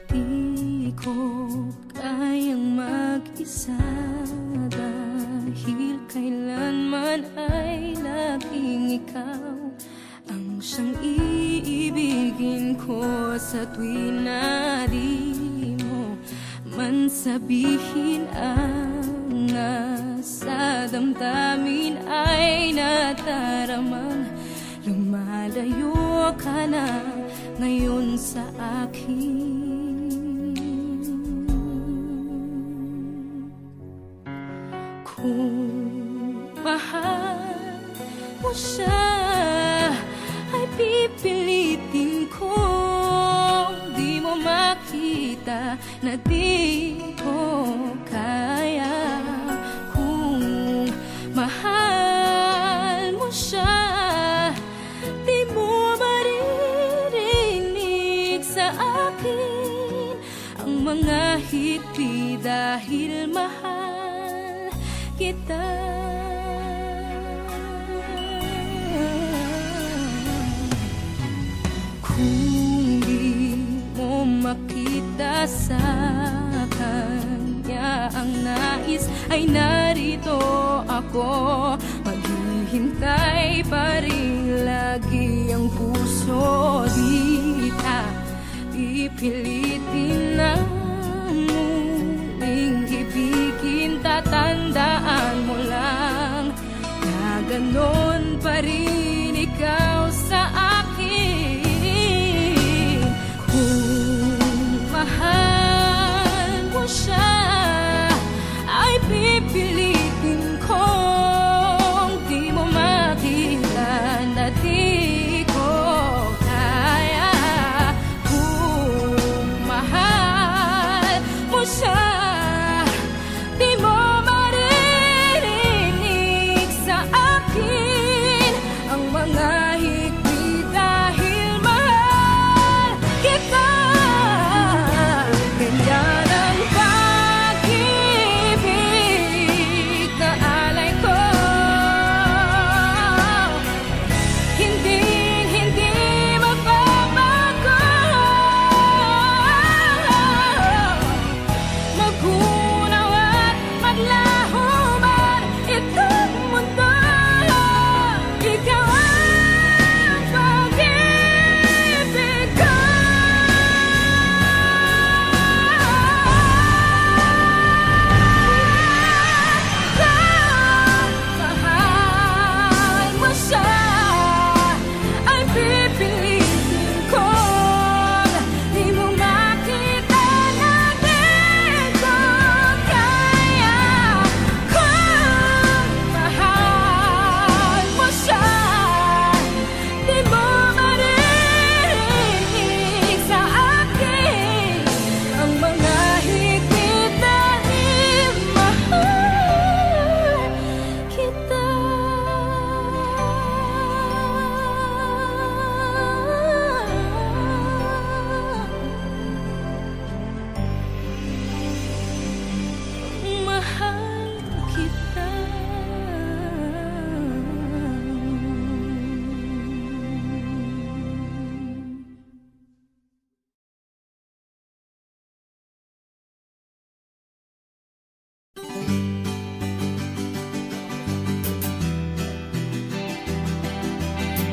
S5: Di ko kayang mag-isa, dahil kailanman ay laging ikaw ang siyang iibigin ko. Sa tuwing na di mo man sabihin, ang nasa damdamin ay nataramang lumalayo ka na ngayon sa akin.
S3: Kung mahal mo siya, ay pipilitin kong di mo makita na di ko kaya. Kung mahal mo siya, di mo maririnig sa akin ang mga hiti dahil mahal kita. Kung di mo makita sa kanya ang nais, ay narito ako. Maghihintay pa rin lagi ang puso. Di ka pipilitin na muling ibigin. Tatandaan mo lang na ganon pa rin ikaw sa akin. Kung mahal mo siya, ay pipilitin kong di mo makita na di ko kaya. Kung mahal mo siya, di mo maririnig sa akin ang mga higpit dahil mahal kita. Ganyan ang pag-ibig na alay ko. Hindi magbabago. Magunaw at maglaho man itong mundo, ikaw ang pag-ibig ko. Kung mahal mo siya, ay pipilitin kong di mo makita na di ko kaya. Kung mahal mo siya, di mo maririnig sa akin ang mga higpit dahil mahal kita. Mahal kita.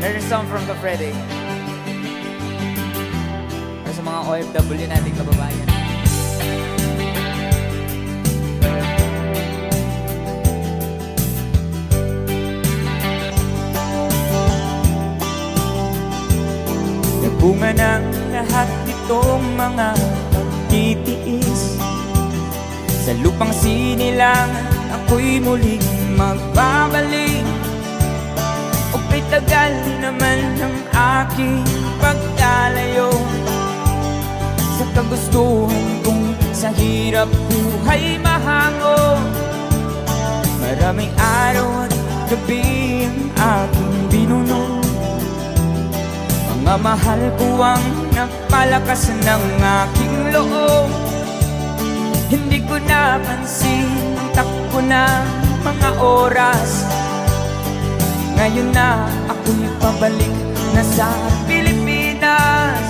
S6: There's a song from the Freddy. Para sa mga OFW nating kababayan.
S8: Nagbunga ng lahat itong mga pagtitiis. Sa lupang sinilangan ako'y muling magbabalik. O pitagal naman ang aking pagkalayo sa kagustuhan kong sa hirap buhay mahango. Maraming araw at gabi ang aking binuno. Mga mahal ko ang nagpalakas ng aking loob. Hindi ko napansin ang takbo ng mga oras. Ngayon na ako'y pabalik na sa Pilipinas.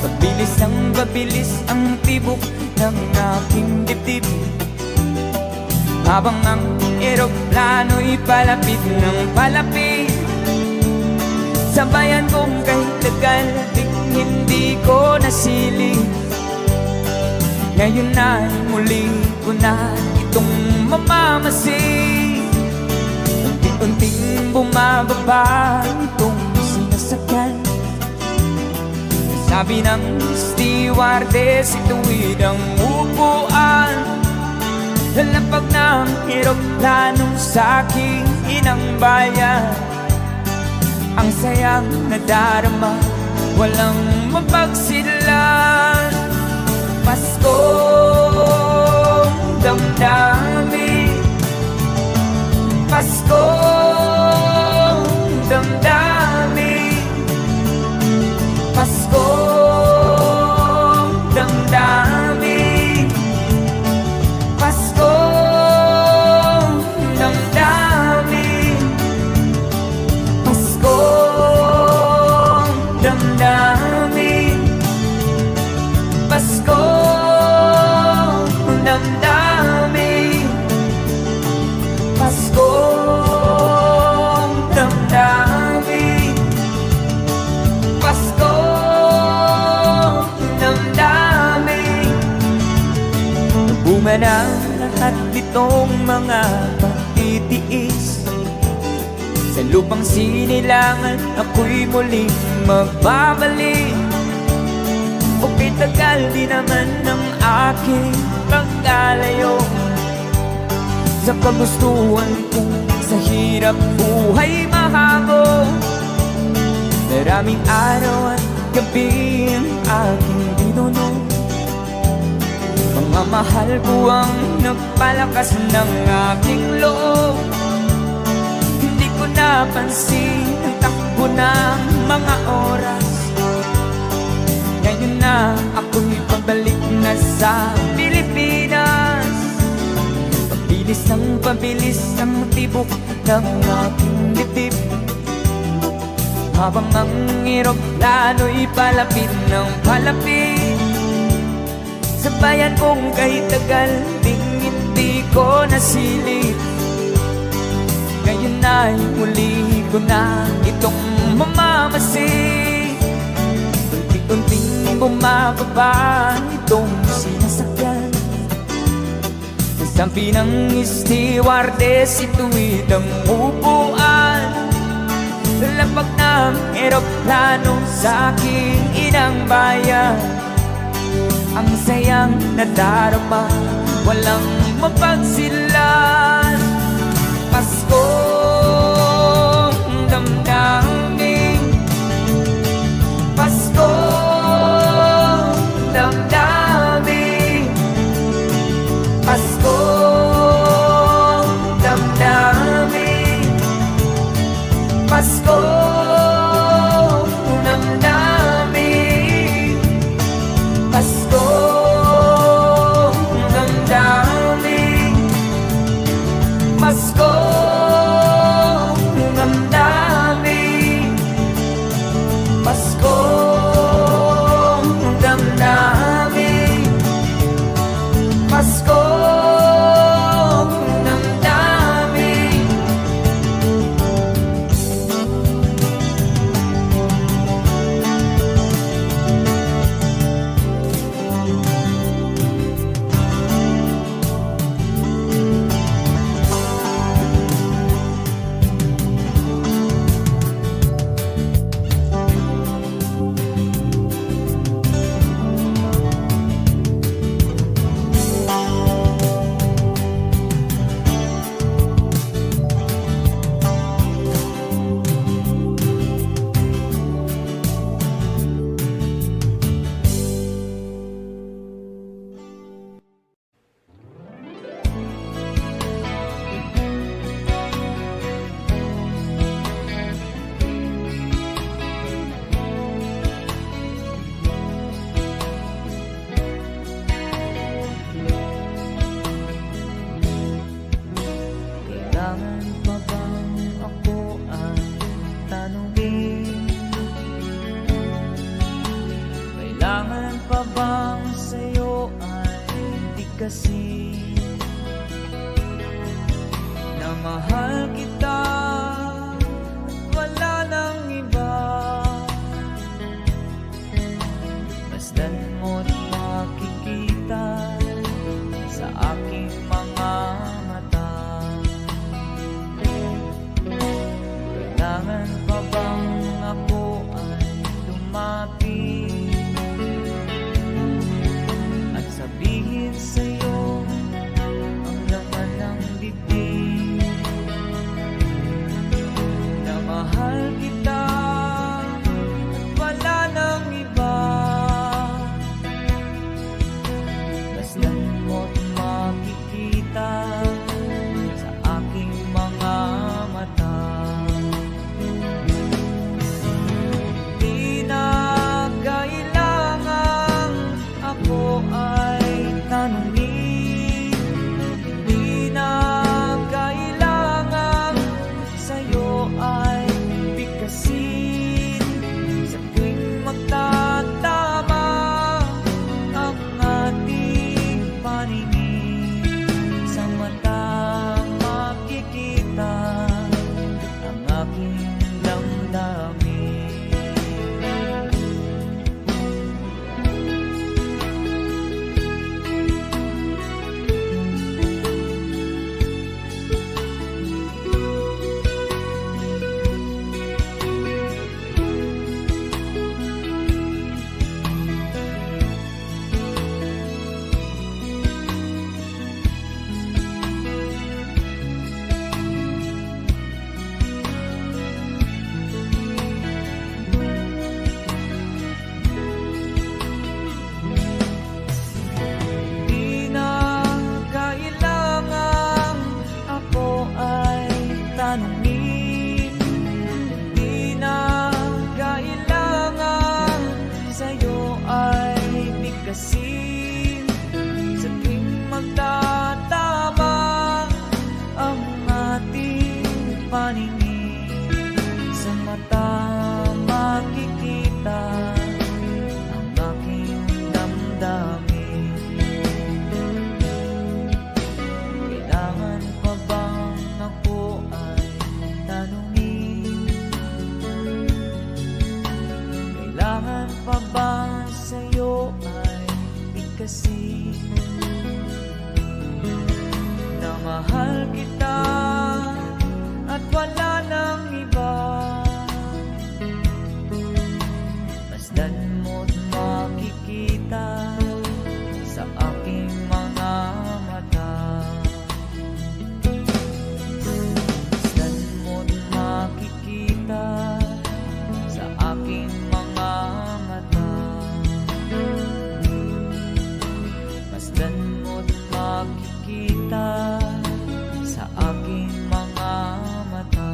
S8: Pabilis ang babilis ang tibok ng aking dibdib, habang ang eroplano'y palapit ng palapit. Sa bayan kong kahit tagal hindi ko nasili. Ngayon na muli ko na itong mamamasid. Unti-unting bumababa itong sinasakyan. Sabi ng stewardess, ituwid ang upuan. Lalapag ng eroplano sa aking inang bayan. Ang sayang nadarama, walang mapagsidlan. Paskong damdamin, Paskong damdamin, Paskong damdamin, Paskong damdamin, Paskong damdamin, Paskong damdamin, Paskong damdamin, Paskong damdamin. Bunga ng lahat nitong mga pagtitiis. Sa lupang sinilangan, ako'y muling magbabalik. Okay, tagal di naman ng aking pagkalayo sa kagustuhan kong sa hirap buhay mahago. Maraming araw at gabi ang aking binunong. Mga mahal ko ang nagpalakas ng aking loob. Hindi ko napansin ang takbo ng mga oras. Ngayon na ako'y pabalik na sa Pilipinas. Pabilis ang tibok ng aking dibdib. Habang ang eroplano'y palapit ng palapit sa bayan kong kahit tagal ding hindi ko nasilip. Ngayon ay muli ko na itong mamamasid. Unti-unting bumababa itong sinasakyan. Kasampi ng stewardess, ituwid ang upuan. Lalapag ng eroplano sa aking inang bayan. Ang sayang nadarama, walang mapagsilan. Paskong damdamin, Paskong damdamin, Paskong damdamin, Paskong damdamin, Paskong damdamin, Paskong damdamin, Paskong damdamin, Paskong damdamin. Kailangan pa bang ako ang tanungin? Kailangan pa bang sa'yo ay di kasi na mahal kita, wala nang iba. Masdan mo't makikita sa aking mga mata. Kailangan pa bang ako ay lumapit at sabihin sa'yo ang kasi na mahal kita at wala nang iba. Masdan mo't makikita sa aking mga mata. Masdan mo't makikita sa aking mga mata. Masdan mo't makikita sa aking mga mata.